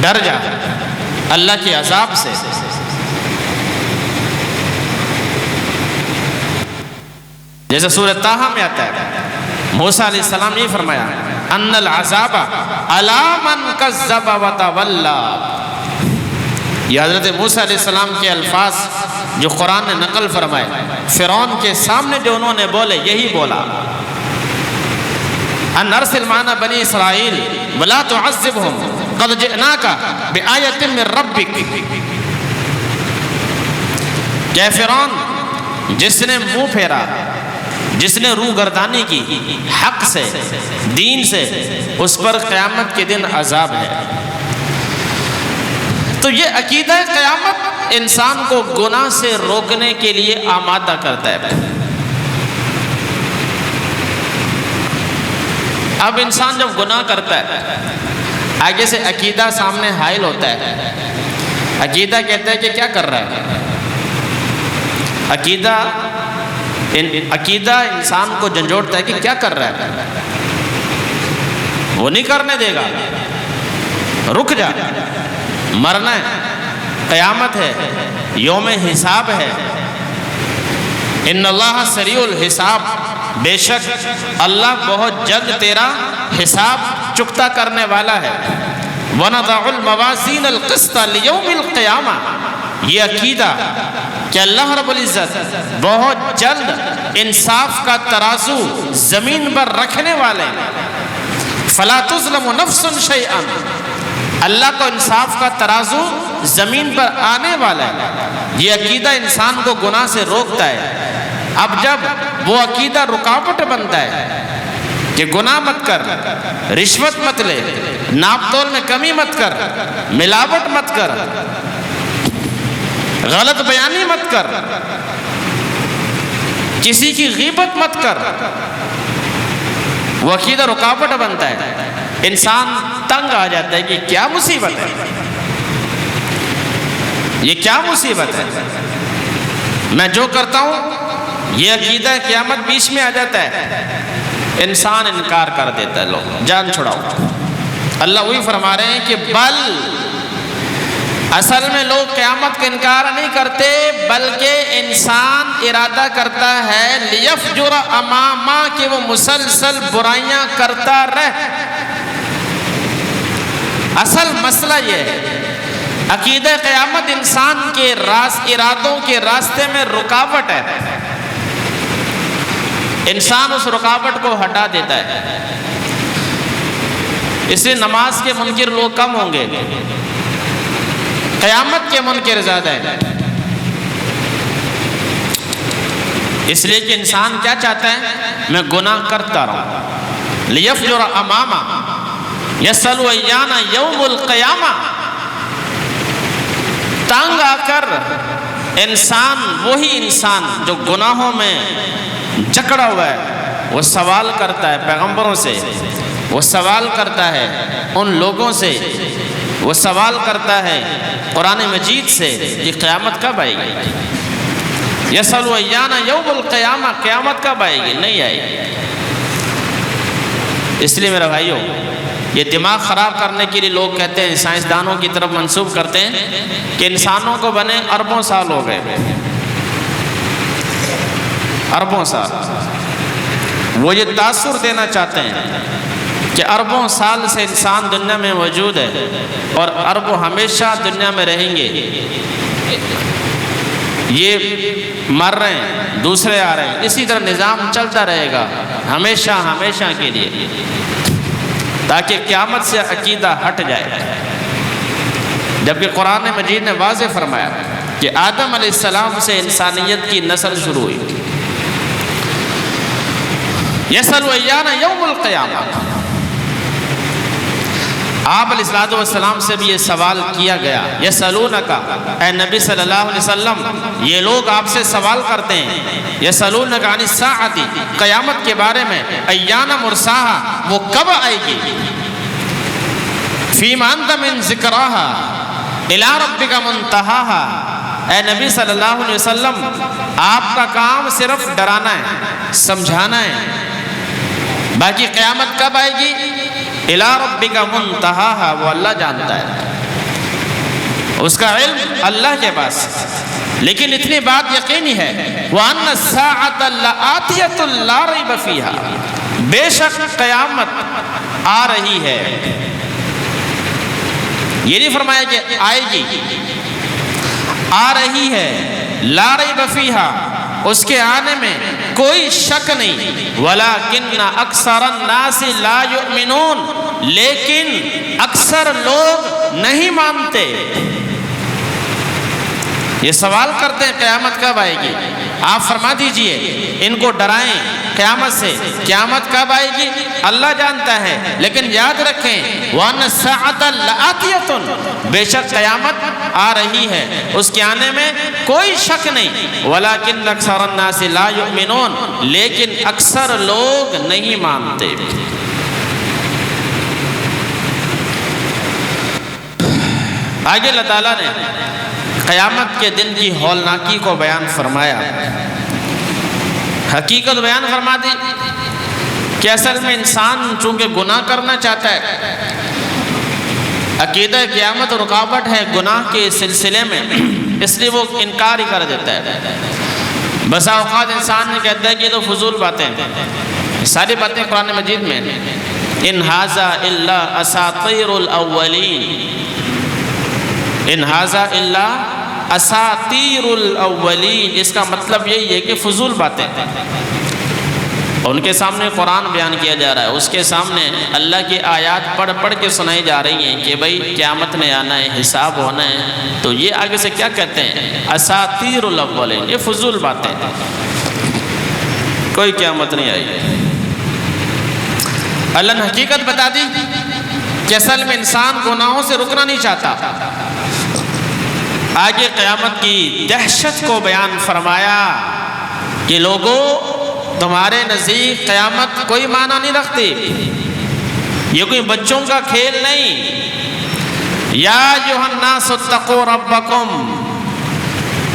ڈر جا اللہ کے عذاب سے۔ جیسے سورہ طٰہٰ میں آتا ہے، موسیٰ علیہ السلام نے فرمایا ان العذاب علی من کذب وتولی۔ یہ حضرت موسیٰ علیہ السلام کے الفاظ جو قرآن نے نقل فرمائے، فرعون کے سامنے جو انہوں نے بولے یہی بولا، ان ارسل معنا بنی اسرائیل ولا تعذبهم قد جئناک بآیۃ من ربک۔ کہ فرعون جس نے منہ پھیرا، جس نے روح گردانی کی حق سے، دین سے، اس پر قیامت کے دن عذاب ہے۔ تو یہ عقیدہ قیامت انسان کو گناہ سے روکنے کے لیے آمادہ کرتا ہے۔ اب انسان جب گناہ کرتا ہے، آگے سے عقیدہ سامنے حائل ہوتا ہے۔ عقیدہ کہتا ہے کہ کیا کر رہا ہے؟ عقیدہ انسان کو جھنجھوڑتا ہے کہ کیا کر رہا ہے، وہ نہیں کرنے دے گا، رک جا، مرنا ہے، قیامت ہے، یوم حساب ہے۔ ان اللہ سریع الحساب، بے شک اللہ بہت جلد تیرا حساب چکتا کرنے والا ہے۔ وَنَضَعُ الْمَوَازِينَ الْقِسْطَ لِيَوْمِ الْقِيَامَةِ، یہ عقیدہ کہ اللہ رب العزت بہت جلد انصاف کا ترازو زمین پر رکھنے والے ہیں۔ فَلَا تُظْلَمُ نَفْسٌ شَيْئًا، اللہ کو انصاف کا ترازو زمین پر آنے والا ہے۔ یہ عقیدہ انسان کو گناہ سے روکتا ہے۔ اب جب وہ عقیدہ رکاوٹ بنتا ہے کہ گناہ مت کر، رشوت مت لے، ناپ تول میں کمی مت کر، ملاوٹ مت کر، غلط بیانی مت کر، کسی کی غیبت مت کر، وہ عقیدہ رکاوٹ بنتا ہے۔ انسان تنگ آ جاتا ہے کہ کیا مصیبت ہے، یہ کیا مصیبت ہے، میں جو کرتا ہوں یہ عقیدہ قیامت بیچ میں آ جاتا ہے، انسان انکار کر دیتا ہے، لوگ جان چھڑاؤ۔ اللہ وہی فرما رہے ہیں کہ بل، اصل میں لوگ قیامت کا انکار نہیں کرتے، بلکہ انسان ارادہ کرتا ہے لیفجر اماما، کہ وہ مسلسل برائیاں کرتا رہے۔ اصل مسئلہ یہ ہے، عقیدہ قیامت انسان کے ارادوں کے راستے میں رکاوٹ ہے، انسان اس رکاوٹ کو ہٹا دیتا ہے۔ اس لیے نماز کے منکر لوگ کم ہوں گے، قیامت کے منکر زیادہ ہے۔ اس لیے کہ انسان کیا چاہتا ہے؟ میں گناہ کرتا رہوں۔ لیفجر اماما یسأل ایان یوم القیامہ، تنگ آ کر انسان، وہی انسان جو گناہوں میں جکڑا ہوا ہے، وہ سوال کرتا ہے پیغمبروں سے، وہ سوال کرتا ہے ان لوگوں سے، وہ سوال کرتا ہے قرآن مجید سے کہ قیامت کب آئے گی؟ یسأل ایان یوم القیامہ، قیامت کب آئے گی؟ نہیں آئے گی۔ اس لیے میرے بھائیوں، یہ دماغ خراب کرنے کے لیے لوگ کہتے ہیں، سائنسدانوں کی طرف منسوب کرتے ہیں کہ انسانوں کو بنے اربوں سال ہو گئے، اربوں سال۔ وہ یہ تاثر دینا چاہتے ہیں کہ اربوں سال سے انسان دنیا میں موجود ہے اور اربوں ہمیشہ دنیا میں رہیں گے، یہ مر رہے ہیں، دوسرے آ رہے ہیں، اسی طرح نظام چلتا رہے گا ہمیشہ ہمیشہ کے لیے، تاکہ قیامت سے عقیدہ ہٹ جائے۔ جبکہ قرآن مجید نے واضح فرمایا کہ آدم علیہ السلام سے انسانیت کی نسل شروع ہوئی۔ یسأل ایان یوم القیامہ، آپ علیہ السلام سے بھی یہ سوال کیا گیا، یسألونک، اے نبی صلی اللہ علیہ وسلم، یہ لوگ آپ سے سوال کرتے ہیں، یسألونک عن الساعۃ، قیامت کے بارے میں، ایان مرساہا، وہ کب آئے گی، فیما انت من ذکراہا الی ربک منتہاہا، اے نبی صلی اللہ علیہ وسلم، آپ کا کام صرف ڈرانا ہے، سمجھانا ہے، باقی قیامت کب آئے گی، الی ربک منتہاہا، وہ اللہ جانتا ہے۔ اس کا علم اللہ کے پاس، لیکن اتنی بات یقینی ہے وَأَنَّ السَّاعَةَ لَآتِيَةٌ لَا رَيْبَ فِيهَا، بے شک قیامت آ رہی ہے. یہ نہیں فرمایا کہ آئے گی، آ رہی ہے. لا ریب فیہا، اس کے آنے میں کوئی شک نہیں. وَلَكِنَّ أَكْثَرَ النَّاسِ لَا يُؤْمِنُونَ، لیکن اکثر لوگ نہیں مانتے. یہ سوال کرتے ہیں قیامت کب آئے گی؟ آپ فرما دیجئے، ان کو ڈرائیں قیامت سے. قیامت کب آئے گی اللہ جانتا ہے، لیکن یاد رکھیں وَأَنَّ السَّاعَةَ لَآتِيَةٌ، بے شک قیامت آ رہی ہے، اس کے آنے میں کوئی شک نہیں. وَلَكِنَّ أَكْثَرَ النَّاسِ لَا يُؤْمِنُونَ، لیکن اکثر لوگ نہیں مانتے. آگے اللہ تعالیٰ نے قیامت کے دن کی ہولناکی کو بیان فرمایا، حقیقت بیان فرما دی کہ اصل میں انسان چونکہ گناہ کرنا چاہتا ہے، عقیدہ قیامت رکاوٹ ہے گناہ کے سلسلے میں، اس لیے وہ انکار ہی کر دیتا ہے. بسا اوقات انسان نے کہتا ہے کہ یہ تو فضول باتیں ہیں. ساری باتیں قرآن مجید میں ان ھذا الا اساطیر الاولین، ان ھذا الا اساطیر الاولین، اس کا مطلب یہی ہے کہ فضول باتیں. ان کے سامنے قرآن بیان کیا جا رہا ہے، اس کے سامنے اللہ کی آیات پڑھ پڑھ کے سنائی جا رہی ہیں کہ بھئی قیامت نے آنا ہے، حساب ہونا ہے. تو یہ آگے سے کیا کہتے ہیں؟ اساطیر الاولین، یہ فضول باتیں، کوئی قیامت نہیں آئی. اللہ نے حقیقت بتا دی کہ اصل میں انسان گناہوں سے رکنا نہیں چاہتا. آگے قیامت کی دہشت کو بیان فرمایا کہ لوگوں تمہارے نزدیک قیامت کوئی معنی نہیں رکھتی، یہ کوئی بچوں کا کھیل نہیں. یا ایھا الناس اتقوا ربکم،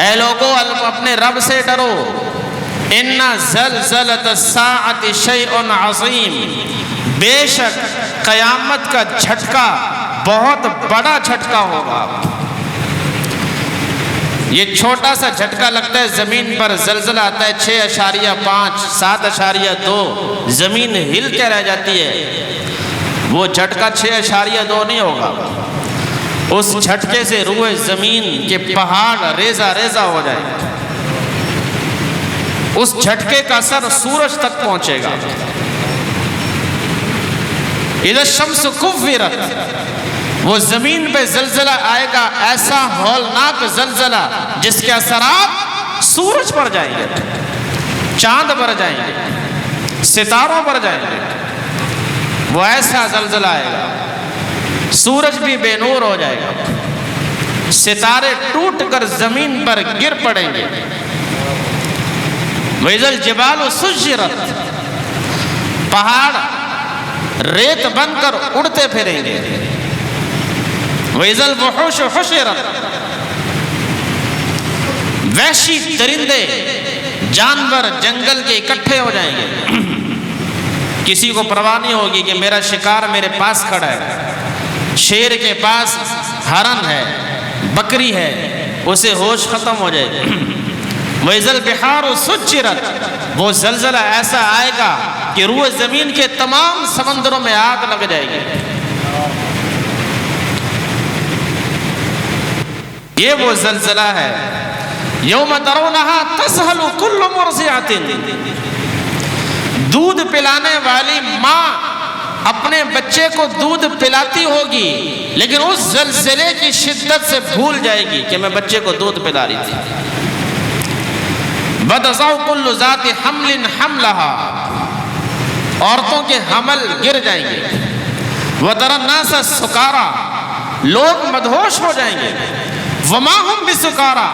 اے لوگوں اپنے رب سے ڈرو. ان زلزلۃ الساعۃ شیء عظیم، بے شک قیامت کا جھٹکا بہت بڑا جھٹکا ہوگا. یہ چھوٹا سا جھٹکا لگتا ہے زمین پر، زلزلہ آتا ہے 6.5 7.2، زمین ہل کے رہ جاتی ہے. وہ جھٹکا 6.2 نہیں ہوگا، اس جھٹکے سے روح زمین کے پہاڑ ریزہ ریزہ ہو جائے. اس جھٹکے کا اثر سورج تک پہنچے گا. اذا الشمس کورت، وہ زمین پہ زلزلہ آئے گا، ایسا ہولناک زلزلہ جس کے اثرات سورج پر جائیں گے، چاند پر جائیں گے، ستاروں پر جائیں گے. وہ ایسا زلزلہ آئے گا، سورج بھی بے نور ہو جائے گا، ستارے ٹوٹ کر زمین پر گر پڑیں گے. وَإِذَا الْجِبَالُ سُجِّرَتْ، پہاڑ ریت بن کر اڑتے پھریں گے. وَإِذَا الْوُحُوشُ حُشِرَتْ، وحشی درندے جانور جنگل کے اکٹھے ہو جائیں گے. کسی کو پرواہ نہیں ہوگی کہ میرا شکار میرے پاس کھڑا ہے. شیر کے پاس ہرن ہے، بکری ہے، اسے ہوش ختم ہو جائے گی. وَإِذَا الْبِحَارُ سُجِّرَتْ، وہ زلزلہ ایسا آئے گا کہ روح زمین کے تمام سمندروں میں آگ لگ جائے گی. یہ وہ زلزلہ ہے یوم ترونہا تذہل کل مرضعۃ، دودھ پلانے والی ماں اپنے بچے کو دودھ پلاتی ہوگی، لیکن اس زلزلے کی شدت سے بھول جائے گی کہ میں بچے کو دودھ پلا رہی تھی. وَتَضَعُ كُلُّ ذَاتِ حَمْلٍ حَمْلَهَا، عورتوں کے حمل گر جائیں گے. وَتَرَى النَّاسَ سُکارى، لوگ مدہوش ہو جائیں گے. وَمَا هُمْ بِسُکارى،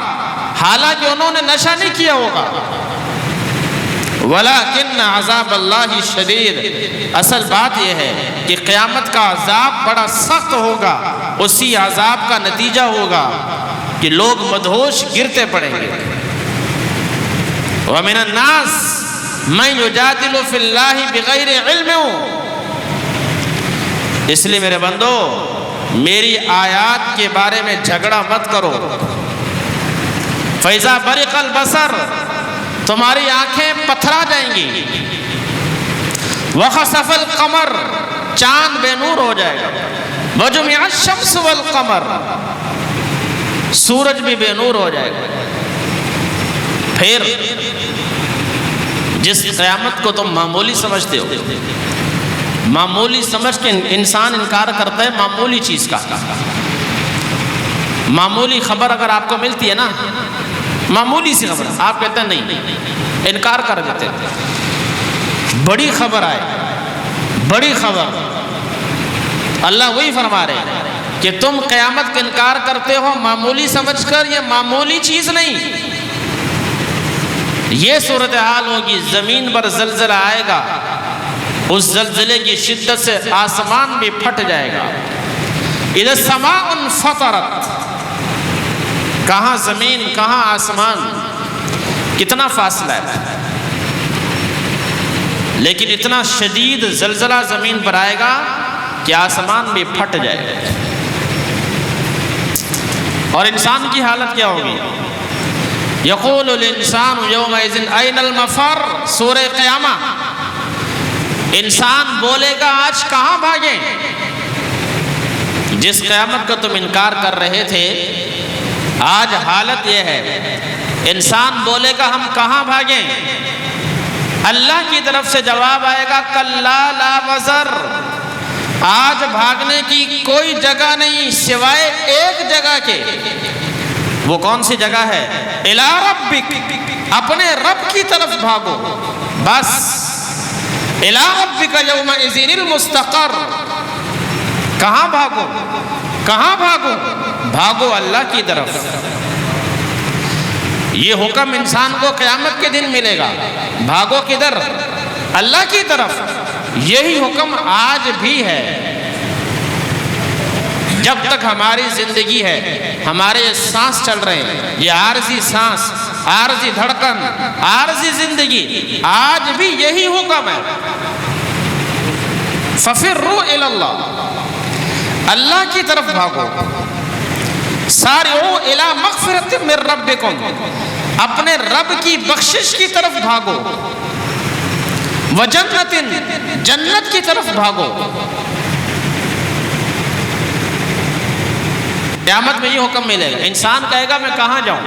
حالانکہ انہوں نے نشہ نہیں کیا ہوگا. وَلَكِنَّ عَذَابَ اللَّهِ شَدِيدٌ، اصل بات یہ ہے کہ قیامت کا عذاب بڑا سخت ہوگا. اسی عذاب کا نتیجہ ہوگا کہ لوگ مدہوش گرتے پڑیں گے. وَمِنَ النَّاسِ مَن يُجَادِلُ فِي اللَّهِ بِغَيْرِ عِلْمٍ، اس لیے میرے بندو میری آیات کے بارے میں جھگڑا مت کرو۔ فَإِذَا بَرِقَ الْبَصَرُ، تمہاری آنکھیں پتھرا جائیں گی۔ وَخَسَفَ الْقَمَرُ، چاند بے نور ہو جائے گا۔ وَجُمِعَ الشَّمْسُ وَالْقَمَرُ، سورج بھی بے نور ہو جائے گا۔ پھر جس قیامت کو تم معمولی سمجھتے ہو، معمولی سمجھ کے انسان انکار کرتا ہے معمولی چیز کا۔ معمولی خبر اگر آپ کو ملتی ہے نا، معمولی سی خبر، آپ کہتے ہیں نہیں، انکار کر دیتے ہیں۔ بڑی خبر آئے، بڑی خبر، اللہ وہی فرما رہے ہیں کہ تم قیامت کا انکار کرتے ہو معمولی سمجھ کر، یہ معمولی چیز نہیں۔ یہ صورتحال ہوگی، زمین پر زلزلہ آئے گا، اس زلزلے کی شدت سے آسمان بھی پھٹ جائے گا۔ اذا السماء انفطرت، کہاں زمین کہاں آسمان، کتنا فاصلہ ہے، لیکن اتنا شدید زلزلہ زمین پر آئے گا کہ آسمان بھی پھٹ جائے گا۔ اور انسان کی حالت کیا ہوگی؟ یقول الانسان یومئذ این المفر، سورہ قیامہ۔ انسان بولے گا آج کہاں بھاگیں؟ جس قیامت کا تم انکار کر رہے تھے، آج حالت یہ ہے، انسان بولے گا ہم کہاں بھاگیں؟ اللہ کی طرف سے جواب آئے گا کلا لا وزر، آج بھاگنے کی کوئی جگہ نہیں سوائے ایک جگہ کے۔ وہ کون سی جگہ ہے؟ الی ربک، اپنے رب کی طرف بھاگو، بس۔ الی ربک یومئذ المستقر، کہاں بھاگو؟ کہاں بھاگو؟ بھاگو اللہ کی طرف۔ یہ حکم انسان کو قیامت کے دن ملے گا، بھاگو کدھر؟ اللہ کی طرف۔ یہی حکم آج بھی ہے۔ جب تک ہماری زندگی ہے، ہمارے سانس چل رہے ہیں، یہ عارضی سانس، عارضی دھڑکن، عارضی زندگی، آج بھی یہی حکم ہے۔ فَفِرُّوا إِلَى اللَّهِ، اللہ کی طرف بھاگو۔ سارعوا إِلَى مَغْفِرَةٍ مِّن رَبِّكُمْ، اپنے رب کی بخشش کی طرف بھاگو۔ وَجَنَّةٍ، جنت کی طرف بھاگو۔ قیامت میں یہ حکم ملے گا، انسان کہے گا میں کہاں جاؤں؟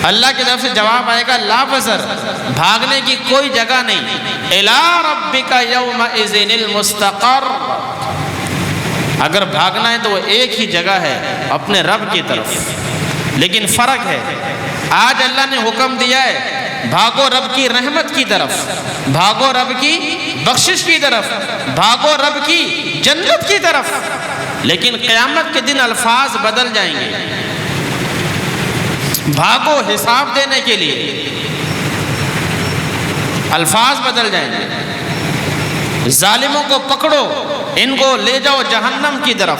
اللہ کی طرف سے جواب آئے گا لا وزر، بھاگنے کی کوئی جگہ نہیں۔ الی ربک یومئذ المستقر، اگر بھاگنا ہے تو وہ ایک ہی جگہ ہے، اپنے رب کی طرف۔ لیکن فرق ہے، آج اللہ نے حکم دیا ہے بھاگو رب کی رحمت کی طرف، بھاگو رب کی بخشش کی طرف، بھاگو رب کی جنت کی طرف۔ لیکن قیامت کے دن الفاظ بدل جائیں گے، بھاگو حساب دینے کے لیے، الفاظ بدل جائیں گے۔ ظالموں کو پکڑو، ان کو لے جاؤ جہنم کی طرف۔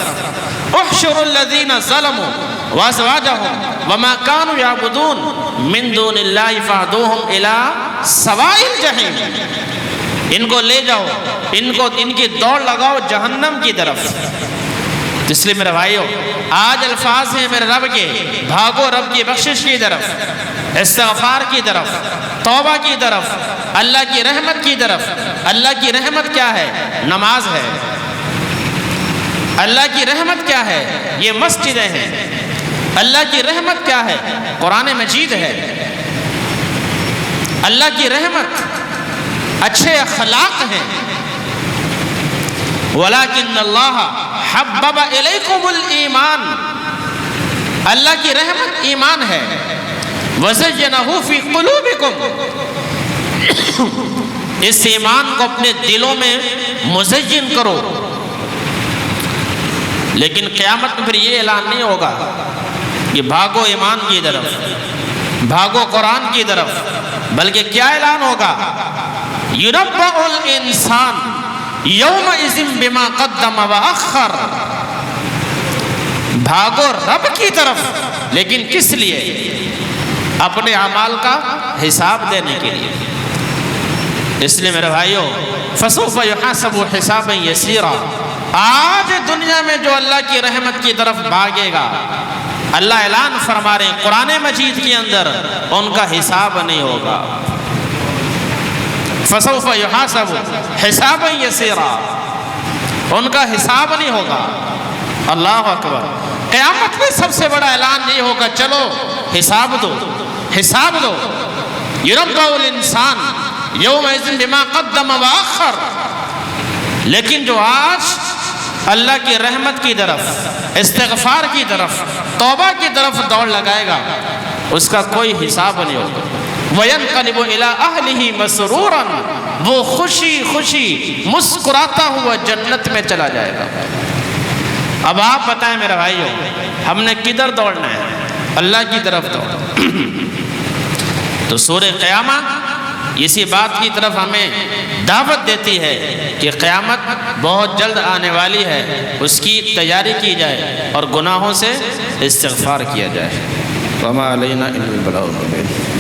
احشروا الذین ظلموا وازواجهم وما كانوا يعبدون من دون اللہ فاہدوہم الی سواء الجحیم، ان کو لے جاؤ، ان کی دوڑ لگاؤ جہنم کی طرف۔ اس لیے میرے بھائیو، آج الفاظ ہیں میرے رب کے، بھاگو رب کی بخشش کی طرف، استغفار کی طرف، توبہ کی طرف، اللہ کی رحمت کی طرف۔ اللہ کی رحمت کیا ہے؟ نماز ہے۔ اللہ کی رحمت کیا ہے؟ یہ مسجدیں ہیں۔ اللہ کی رحمت کیا ہے؟ قرآن مجید ہے۔ اللہ کی رحمت اچھے اخلاق ہیں۔ وَلَكِنَّ اللَّهَ حَبَّبَ إِلَيْكُمُ الْإِيمَانَ، اللہ کی رحمت ایمان ہے۔ وَزَيَّنَهُ فِي قُلُوبِكُمْ، اس ایمان کو اپنے دلوں میں مزین کرو۔ لیکن قیامت میں پھر یہ اعلان نہیں ہوگا کہ بھاگو ایمان کی طرف، بھاگو قرآن کی طرف، بلکہ کیا اعلان ہوگا؟ يُنَبَّأُ الْإِنسَانُ یومئذ بما قدم وأخر، بھاگو رب کی طرف، لیکن کس لیے؟ اپنے اعمال کا حساب دینے کے لیے۔ اس لیے میرے بھائیو، فسوف یحاسب حسابا یسیرا، آج دنیا میں جو اللہ کی رحمت کی طرف بھاگے گا، اللہ اعلان فرما رہے ہیں قرآن مجید کے اندر، ان کا حساب نہیں ہوگا۔ فسوف یحاسب حسابا یسیرا، ان کا حساب نہیں ہوگا۔ اللہ اکبر۔ قیامت میں سب سے بڑا اعلان یہ ہوگا، چلو حساب دو، حساب دو۔ یربع الانسان یومئذ بما قدم واخر۔ لیکن جو آج اللہ کی رحمت کی طرف، استغفار کی طرف، توبہ کی طرف دوڑ لگائے گا، اس کا کوئی حساب نہیں ہوگا۔ وَيَنْقَلِبُ إِلَىٰ أَهْلِهِ مَسْرُورًا، وہ خوشی خوشی مسکراتا ہوا جنت میں چلا جائے گا۔ اب آپ بتائیں میرے بھائیوں، ہم نے کدھر دوڑنا ہے؟ اللہ کی طرف دوڑ۔ تو سورہ قیامہ اسی بات کی طرف ہمیں دعوت دیتی ہے کہ قیامت بہت جلد آنے والی ہے، اس کی تیاری کی جائے اور گناہوں سے استغفار کیا جائے۔ وَمَا عَلَيْنَا إِلَّا الْبَلَاغُ الْمُبِينُ۔